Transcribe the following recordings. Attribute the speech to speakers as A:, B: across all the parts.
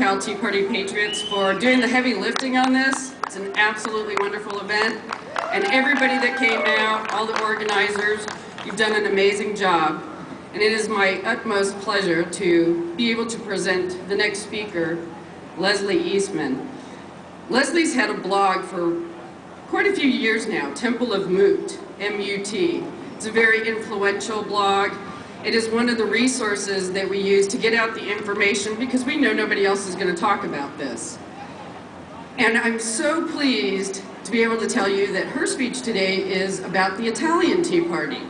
A: Cal Tea Party Patriots for doing the heavy lifting on this. It's an absolutely wonderful event. And everybody that came out, all the organizers, you've done an amazing job. And it is my utmost pleasure to be able to present the next speaker, Leslie Eastman. Leslie's had a blog for quite a few years now, Temple of Moot, M-U-T. It's a very influential blog. It is one of the resources that we use to get out the information because we know nobody else is going to talk about this. And I'm so pleased to be able to tell you that her speech today is about the Italian Tea Party.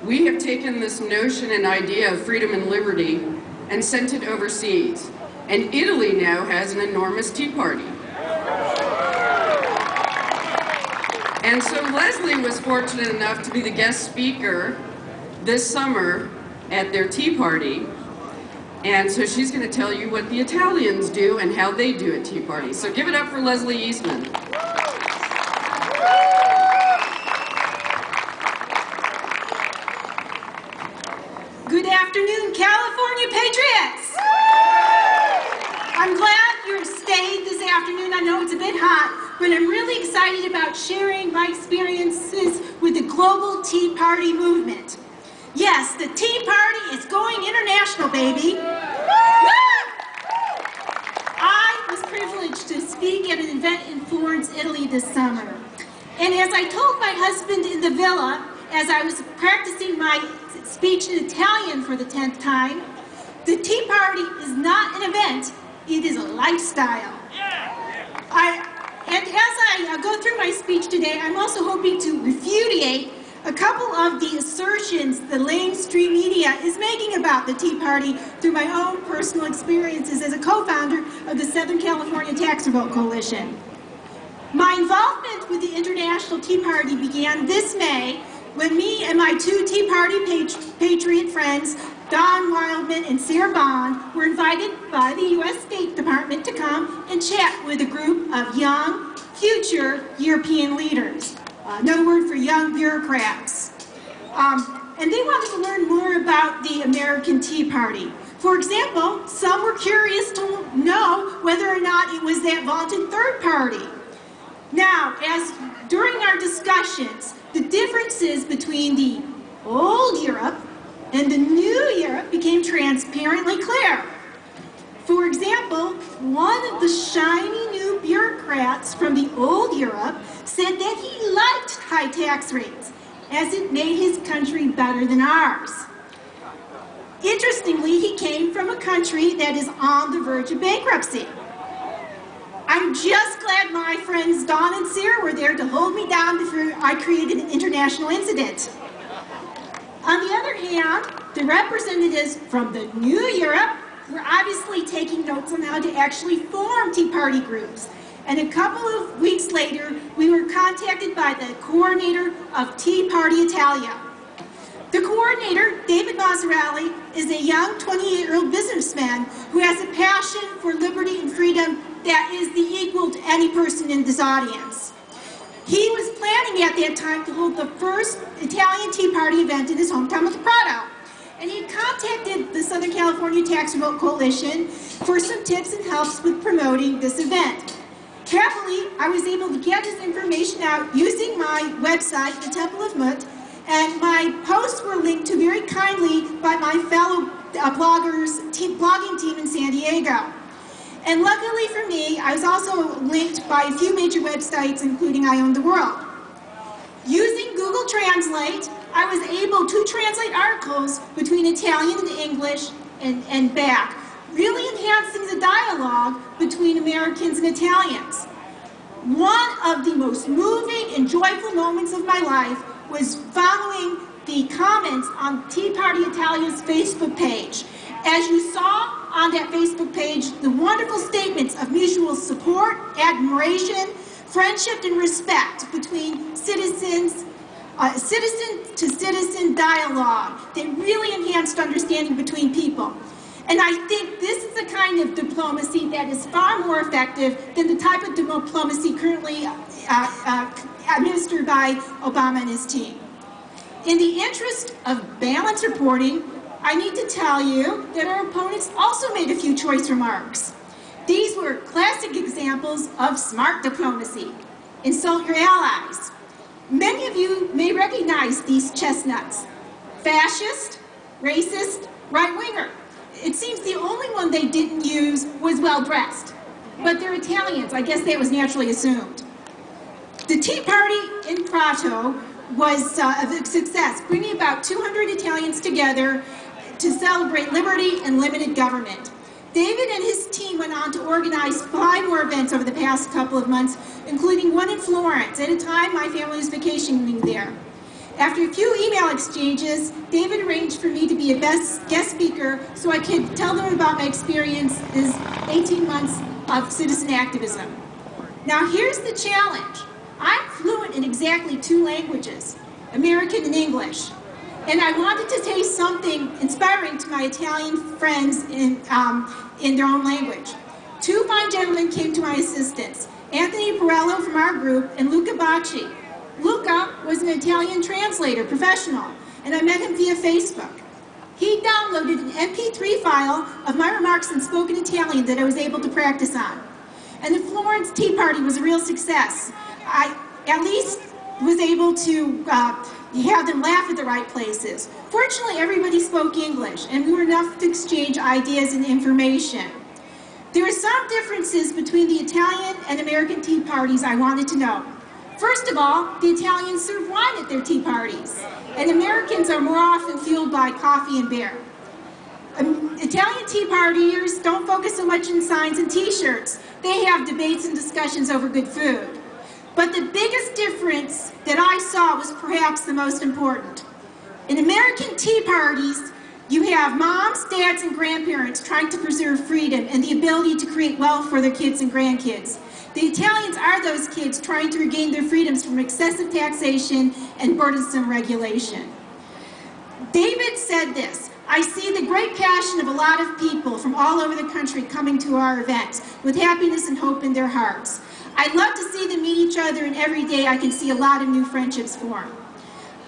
A: We have taken this notion and idea of freedom and liberty and sent it overseas. And Italy now has an enormous tea party. And so Leslie was fortunate enough to be the guest speaker this summer at their tea party. And so she's going to tell you what the Italians do and how they do at tea parties. So give it up for Leslie Eastman.
B: Good afternoon, California Patriots! I'm glad you stayed this afternoon. I know it's a bit hot, but I'm really excited about sharing my experiences with the global Tea Party movement. Yes, the Tea Party is going international, baby. I was privileged to speak at an event in Florence, Italy this summer. And as I told my husband in the villa, as I was practicing my speech in Italian for the 10th time, the Tea Party is not an event, it is a lifestyle. And as I go through my speech today, I'm also hoping to refutate a couple of the assertions the mainstream media is making about the Tea Party through my own personal experiences as a co-founder of the Southern California Tax Revolt Coalition. My involvement with the International Tea Party began this May when me and my two Tea Party patriot friends, Don Wildman and Sarah Bond, were invited by the U.S. State Department to come and chat with a group of young, future European leaders. Another word for young bureaucrats. And they wanted to learn more about the American Tea Party. For example, some were curious to know whether or not it was that vaunted third party. Now, as during our discussions, the differences between the old Europe and the new Europe became transparently clear. For example, one of the shiny new bureaucrats from the old Europe said that he liked high tax rates, as it made his country better than ours. Interestingly, he came from a country that is on the verge of bankruptcy. I'm just glad my friends Don and Sarah were there to hold me down before I created an international incident. On the other hand, the representatives from the new Europe were obviously taking notes on how to actually form Tea Party groups. And a couple of weeks later, we were contacted by the coordinator of Tea Party Italia. The coordinator, David Mazzarelli, is a young 28-year-old businessman who has a passion for liberty and freedom that is the equal to any person in this audience. He was planning at that time to hold the first Italian Tea Party event in his hometown of Prado. And he contacted the Southern California Tax Revolt Coalition for some tips and helps with promoting this event. Happily, I was able to get this information out using my website, the Temple of Moot, and my posts were linked to very kindly by my fellow blogging team in San Diego. And luckily for me, I was also linked by a few major websites, including I Own the World. Using Google Translate, I was able to translate articles between Italian and English and back, really enhancing the dialogue between Americans and Italians. One of the most moving and joyful moments of my life was following the comments on Tea Party Italia's Facebook page. As you saw on that Facebook page, the wonderful statements of mutual support, admiration, friendship, and respect between citizens, citizen-to-citizen dialogue that really enhanced understanding between people. And I think this is the kind of diplomacy that is far more effective than the type of diplomacy currently administered by Obama and his team. In the interest of balanced reporting, I need to tell you that our opponents also made a few choice remarks. These are classic examples of smart diplomacy. Insult your allies. Many of you may recognize these chestnuts. Fascist, racist, right-winger. It seems the only one they didn't use was well-dressed. But they're Italians. I guess that was naturally assumed. The Tea Party in Prato was a success, bringing about 200 Italians together to celebrate liberty and limited government. David and his team went on to organize 5 more events over the past couple of months, including one in Florence, at a time my family was vacationing there. After a few email exchanges, David arranged for me to be a guest speaker so I could tell them about my experiences 18 months of citizen activism. Now here's the challenge. I'm fluent in exactly 2 languages, American and English. And I wanted to say something inspiring to my Italian friends in their own language. 2 fine gentlemen came to my assistance, Anthony Perello from our group and Luca Bacci. Luca was an Italian translator, professional, and I met him via Facebook. He downloaded an MP3 file of my remarks in spoken Italian that I was able to practice on. And the Florence Tea Party was a real success. I at least was able to have them laugh at the right places. Fortunately, everybody spoke English, and we were enough to exchange ideas and information. There are some differences between the Italian and American tea parties I wanted to know. First of all, the Italians serve wine at their tea parties, and Americans are more often fueled by coffee and beer. Italian tea partiers don't focus so much on signs and t-shirts. They have debates and discussions over good food. But the biggest difference that I saw was perhaps the most important. In American tea parties, you have moms, dads, and grandparents trying to preserve freedom and the ability to create wealth for their kids and grandkids. The Italians are those kids trying to regain their freedoms from excessive taxation and burdensome regulation. David said this, "I see the great passion of a lot of people from all over the country coming to our events with happiness and hope in their hearts. I love to see them meet each other, and every day I can see a lot of new friendships form."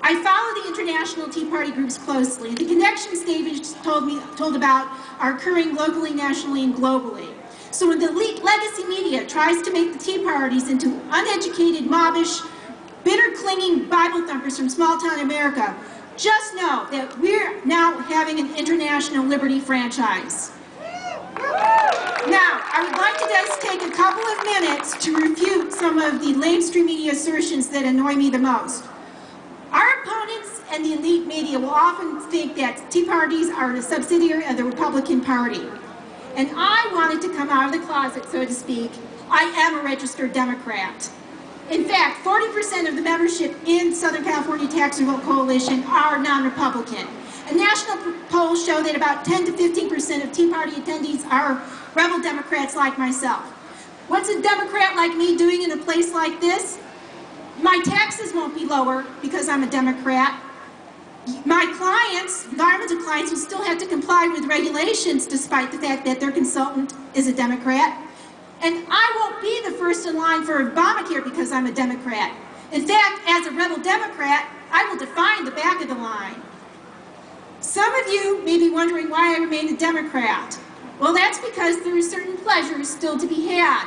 B: I follow the international Tea Party groups closely. The connections David told about are occurring locally, nationally, and globally. So when the legacy media tries to make the Tea Parties into uneducated, mobbish, bitter-clinging Bible thumpers from small-town America, just know that we're now having an international liberty franchise. Now, I would like to just take a couple of minutes to refute some of the mainstream media assertions that annoy me the most. Our opponents and the elite media will often think that Tea Parties are a subsidiary of the Republican Party. And I wanted to come out of the closet, so to speak. I am a registered Democrat. In fact, 40% of the membership in Southern California Tax Revolt Coalition are non-Republican. And national polls show that about 10 to 15% of Tea Party attendees are rebel Democrats like myself. What's a Democrat like me doing in a place like this? My taxes won't be lower because I'm a Democrat. My clients, environmental clients, will still have to comply with regulations despite the fact that their consultant is a Democrat. And I won't be the first in line for Obamacare because I'm a Democrat. In fact, as a rebel Democrat, I will define the back of the line. Some of you may be wondering why I remain a Democrat. Well, that's because there are certain pleasures still to be had.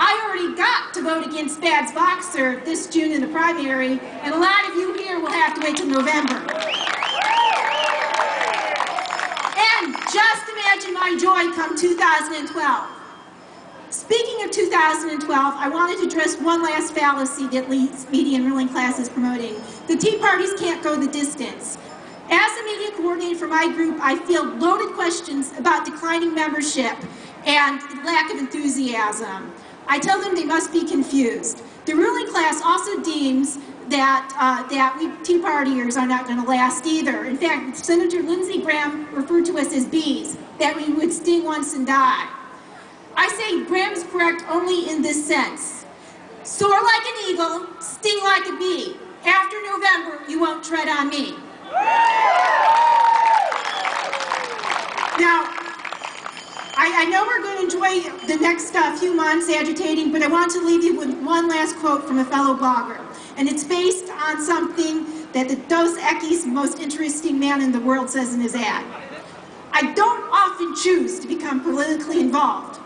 B: I already got to vote against Babs Boxer this June in the primary, and a lot of you here will have to wait till November. And just imagine my joy come 2012. Speaking of 2012, I wanted to address one last fallacy that leads media and ruling classes promoting. The Tea Parties can't go the distance. As a media coordinator for my group, I field loaded questions about declining membership and lack of enthusiasm. I tell them they must be confused. The ruling class also deems that we Tea Partiers are not going to last either. In fact, Senator Lindsey Graham referred to us as bees, that we would sting once and die. I say Graham is correct only in this sense. Soar like an eagle, sting like a bee. After November, you won't tread on me. Now, I know we're going to enjoy the next few months agitating, but I want to leave you with one last quote from a fellow blogger. And it's based on something that the Dos Equis, most interesting man in the world, says in his ad. "I don't often choose to become politically involved.